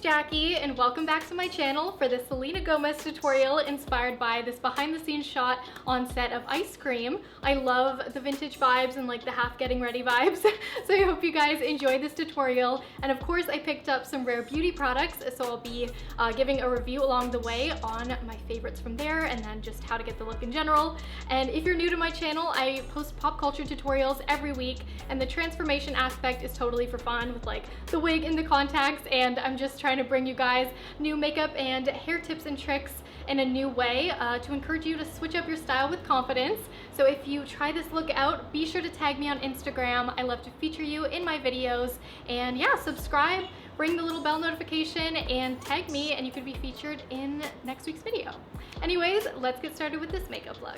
Jackie and welcome back to my channel for this Selena Gomez tutorial inspired by this behind the scenes shot on set of Ice Cream. I love the vintage vibes and like the half getting ready vibes. So I hope you guys enjoy this tutorial. And of course I picked up some Rare Beauty products, so I'll be giving a review along the way on my favorites from there and then just how to get the look in general. And if you're new to my channel, I post pop culture tutorials every week, and the transformation aspect is totally for fun with like the wig and the contacts, and I'm just trying to bring you guys new makeup and hair tips and tricks in a new way to encourage you to switch up your style with confidence. So if you try this look out, be sure to tag me on Instagram. I love to feature you in my videos. And yeah, subscribe, ring the little bell notification, and tag me and you could be featured in next week's video. Anyways, let's get started with this makeup look.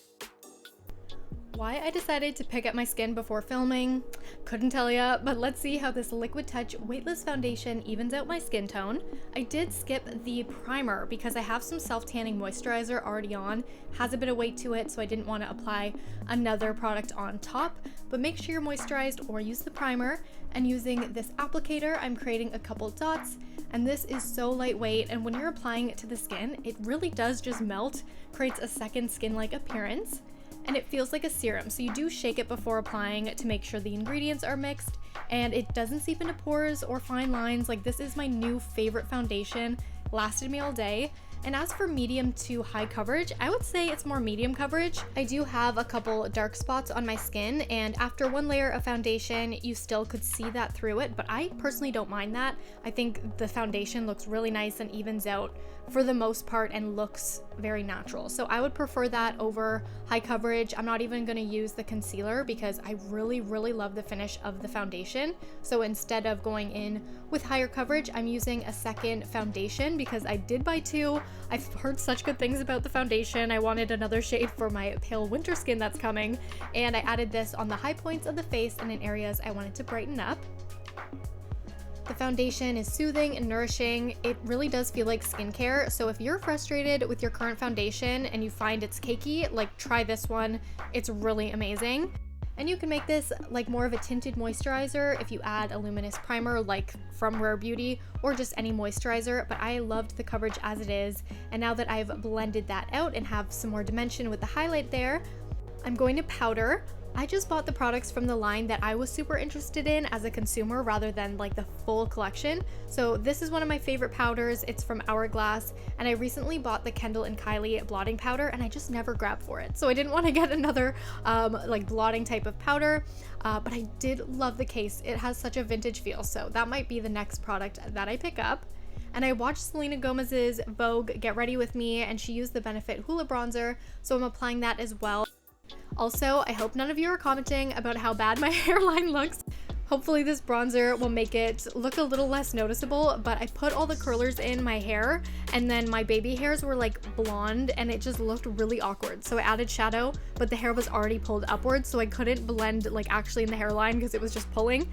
Why I decided to pick up my skin before filming, couldn't tell ya, but let's see how this Liquid Touch Weightless Foundation evens out my skin tone. I did skip the primer because I have some self-tanning moisturizer already on, has a bit of weight to it, so I didn't want to apply another product on top, but make sure you're moisturized or use the primer. And using this applicator, I'm creating a couple dots, and this is so lightweight, and when you're applying it to the skin, it really does just melt, creates a second skin-like appearance. And it feels like a serum, so you do shake it before applying to make sure the ingredients are mixed, and it doesn't seep into pores or fine lines. Like, this is my new favorite foundation, lasted me all day. And as for medium to high coverage, I would say it's more medium coverage. I do have a couple dark spots on my skin, and after one layer of foundation, you still could see that through it, but I personally don't mind that. I think the foundation looks really nice and evens out for the most part and looks very natural. So I would prefer that over high coverage. I'm not even gonna use the concealer because I really love the finish of the foundation. So instead of going in with higher coverage, I'm using a second foundation because I did buy two. I've heard such good things about the foundation. I wanted another shade for my pale winter skin that's coming, and I added this on the high points of the face and in areas I wanted to brighten up. The foundation is soothing and nourishing. It really does feel like skincare. So if you're frustrated with your current foundation and you find it's cakey, like, try this one. It's really amazing. And you can make this like more of a tinted moisturizer if you add a luminous primer like from Rare Beauty, or just any moisturizer, but I loved the coverage as it is. And now that I've blended that out and have some more dimension with the highlight there, I'm going to powder. I just bought the products from the line that I was super interested in as a consumer rather than like the full collection. So this is one of my favorite powders. It's from Hourglass, and I recently bought the Kendall and Kylie blotting powder and I just never grabbed for it. So I didn't want to get another like blotting type of powder, but I did love the case. It has such a vintage feel, so that might be the next product that I pick up. And I watched Selena Gomez's Vogue Get Ready With Me, and she used the Benefit Hoola bronzer, so I'm applying that as well. Also, I hope none of you are commenting about how bad my hairline looks. Hopefully this bronzer will make it look a little less noticeable, but I put all the curlers in my hair, and then my baby hairs were like blonde and it just looked really awkward. So I added shadow, but the hair was already pulled upwards, so I couldn't blend like actually in the hairline because it was just pulling.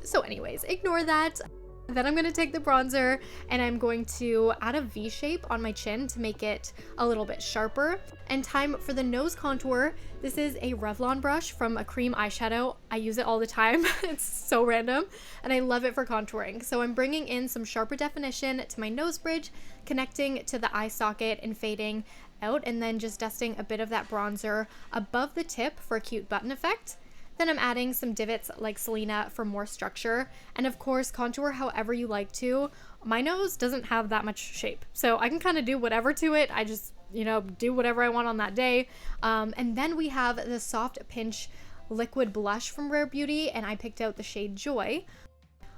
So anyways, ignore that. Then I'm going to take the bronzer and I'm going to add a V shape on my chin to make it a little bit sharper. And time for the nose contour. This is a Revlon brush from a cream eyeshadow. I use it all the time. It's so random and I love it for contouring. So I'm bringing in some sharper definition to my nose bridge, connecting to the eye socket and fading out, and then just dusting a bit of that bronzer above the tip for a cute button effect. Then I'm adding some divots like Selena for more structure, and of course contour however you like to. My nose doesn't have that much shape, so I can kind of do whatever to it. I just, you know, do whatever I want on that day. And then we have the Soft Pinch liquid blush from Rare Beauty, and I picked out the shade Joy.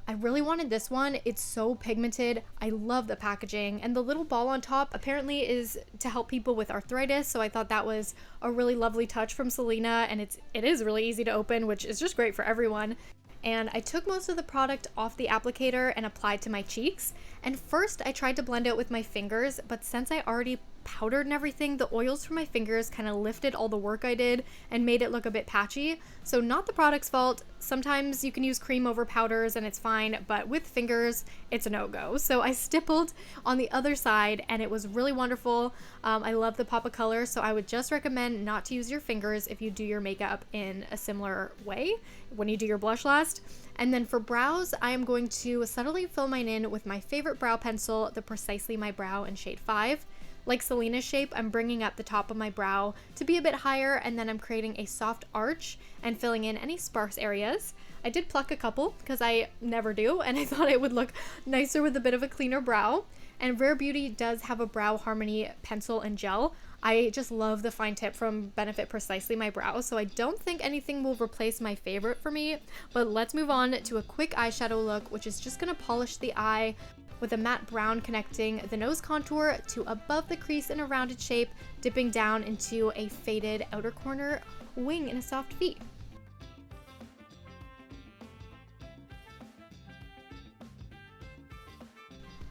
I really wanted this one. It's so pigmented. I love the packaging, and the little ball on top apparently is to help people with arthritis, so I thought that was a really lovely touch from Selena, and it is really easy to open, which is just great for everyone. And I took most of the product off the applicator and applied to my cheeks. And first I tried to blend it with my fingers, but since I already powdered and everything, the oils from my fingers kind of lifted all the work I did and made it look a bit patchy. So not the product's fault. Sometimes you can use cream over powders and it's fine, but with fingers, it's a no-go. So I stippled on the other side and it was really wonderful. I love the pop of color, so I would just recommend not to use your fingers if you do your makeup in a similar way when you do your blush last. And then for brows, I am going to subtly fill mine in with my favorite brow pencil, the Precisely My Brow in shade 5. Like Selena's shape, I'm bringing up the top of my brow to be a bit higher, and then I'm creating a soft arch and filling in any sparse areas. I did pluck a couple because I never do, and I thought it would look nicer with a bit of a cleaner brow. And Rare Beauty does have a Brow Harmony pencil and gel. I just love the fine tip from Benefit Precisely My Brow, so I don't think anything will replace my favorite for me. But let's move on to a quick eyeshadow look, which is just going to polish the eye with a matte brown connecting the nose contour to above the crease in a rounded shape, dipping down into a faded outer corner wing in a soft V.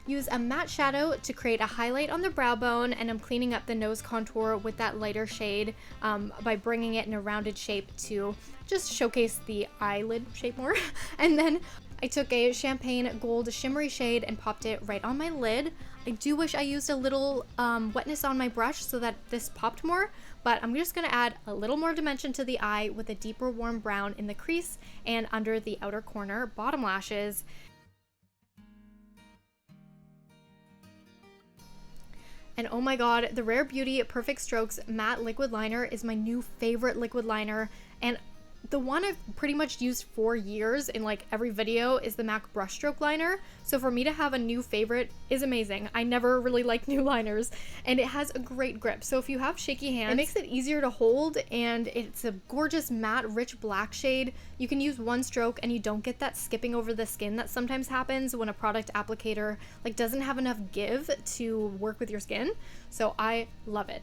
Use a matte shadow to create a highlight on the brow bone, and I'm cleaning up the nose contour with that lighter shade by bringing it in a rounded shape to just showcase the eyelid shape more. And then I took a champagne gold shimmery shade and popped it right on my lid. I do wish I used a little wetness on my brush so that this popped more, but I'm just going to add a little more dimension to the eye with a deeper warm brown in the crease and under the outer corner bottom lashes. And oh my god, the Rare Beauty Perfect Strokes Matte Liquid Liner is my new favorite liquid liner, and the one I've pretty much used for years in like every video is the MAC Brush Stroke Liner. So for me to have a new favorite is amazing. I never really like new liners, and it has a great grip. So if you have shaky hands, it makes it easier to hold, and it's a gorgeous matte rich black shade. You can use one stroke and you don't get that skipping over the skin that sometimes happens when a product applicator like doesn't have enough give to work with your skin. So I love it.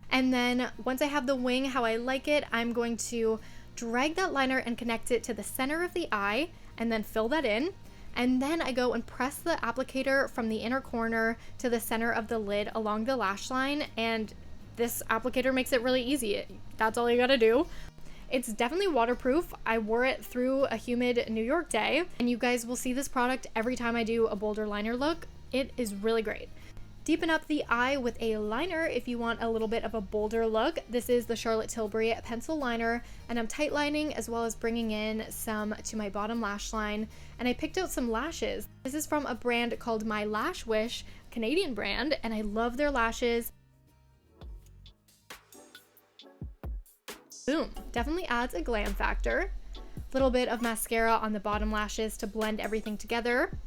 And then once I have the wing how I like it, I'm going to drag that liner and connect it to the center of the eye and then fill that in. And then I go and press the applicator from the inner corner to the center of the lid along the lash line, and this applicator makes it really easy. That's all you gotta do. It's definitely waterproof. I wore it through a humid New York day, and you guys will see this product every time I do a bolder liner look. It is really great. Deepen up the eye with a liner if you want a little bit of a bolder look. This is the Charlotte Tilbury pencil liner, and I'm tight lining as well as bringing in some to my bottom lash line. And I picked out some lashes. This is from a brand called My Lash Wish, Canadian brand, and I love their lashes. Boom, definitely adds a glam factor. Little bit of mascara on the bottom lashes to blend everything together.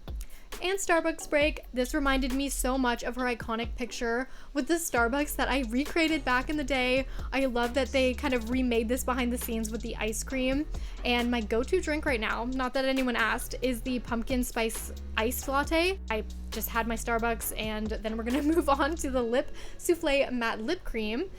And Starbucks break. This reminded me so much of her iconic picture with the Starbucks that I recreated back in the day. I love that they kind of remade this behind the scenes with the ice cream. And my go-to drink right now, not that anyone asked, is the pumpkin spice iced latte. I just had my Starbucks, and then we're gonna move on to the Lip Souffle Matte Lip Cream.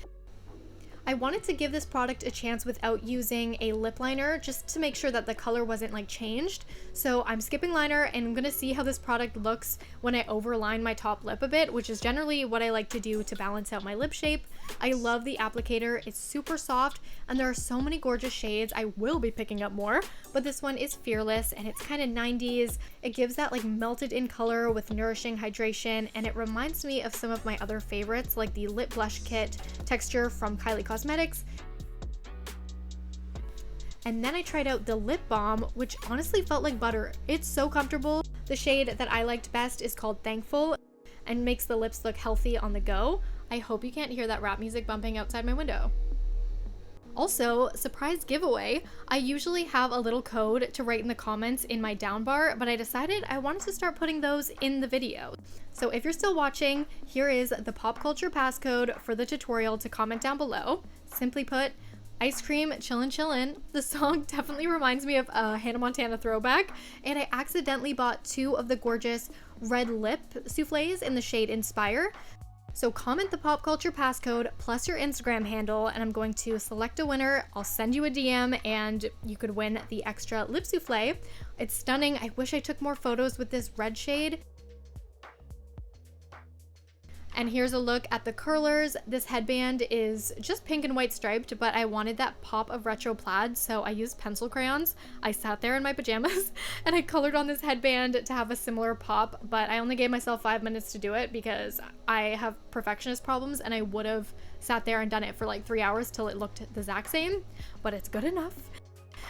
I wanted to give this product a chance without using a lip liner, just to make sure that the color wasn't like changed. So I'm skipping liner, and I'm gonna see how this product looks when I overline my top lip a bit, which is generally what I like to do to balance out my lip shape. I love the applicator. It's super soft, and there are so many gorgeous shades. I will be picking up more, but this one is Fearless, and it's kind of 90s. It gives that like melted in color with nourishing hydration, and it reminds me of some of my other favorites like the Lip Blush Kit texture from Kylie Cosmetics. And then I tried out the lip balm, which honestly felt like butter. It's so comfortable. The shade that I liked best is called Thankful and makes the lips look healthy on the go. I hope you can't hear that rap music bumping outside my window. Also, surprise giveaway. I usually have a little code to write in the comments in my down bar, but I decided I wanted to start putting those in the video. So if you're still watching, here is the pop culture passcode for the tutorial to comment down below. Simply put, Ice Cream Chillin' Chillin'. The song definitely reminds me of a Hannah Montana throwback, and I accidentally bought 2 of the gorgeous red lip souffles in the shade Inspire. So comment the pop culture passcode plus your Instagram handle, and I'm going to select a winner. I'll send you a DM and you could win the extra lip souffle. It's stunning. I wish I took more photos with this red shade. And here's a look at the curlers. This headband is just pink and white striped, but I wanted that pop of retro plaid, so I used pencil crayons. I sat there in my pajamas and I colored on this headband to have a similar pop, but I only gave myself 5 minutes to do it because I have perfectionist problems, and I would have sat there and done it for like 3 hours till it looked the exact same, but it's good enough.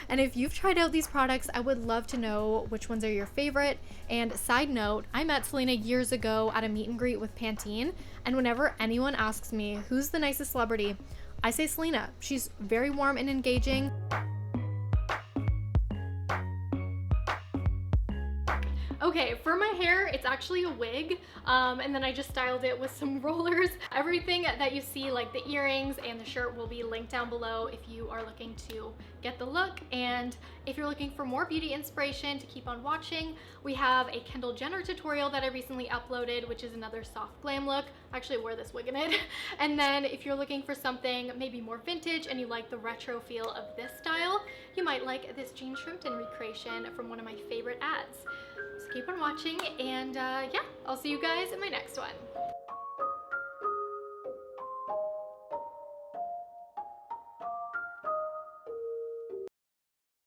And if you've tried out these products, I would love to know which ones are your favorite. And side note, I met Selena years ago at a meet and greet with Pantene, and whenever anyone asks me who's the nicest celebrity, I say Selena. She's very warm and engaging. Okay, for my hair, it's actually a wig, and then I just styled it with some rollers. Everything that you see, like the earrings and the shirt, will be linked down below if you are looking to get the look. And if you're looking for more beauty inspiration to keep on watching, we have a Kendall Jenner tutorial that I recently uploaded, which is another soft glam look. I actually wore this wig in it. And then if you're looking for something maybe more vintage and you like the retro feel of this style, you might like this Jean Shrimpton recreation from one of my favorite ads. So keep on watching, and yeah, I'll see you guys in my next one.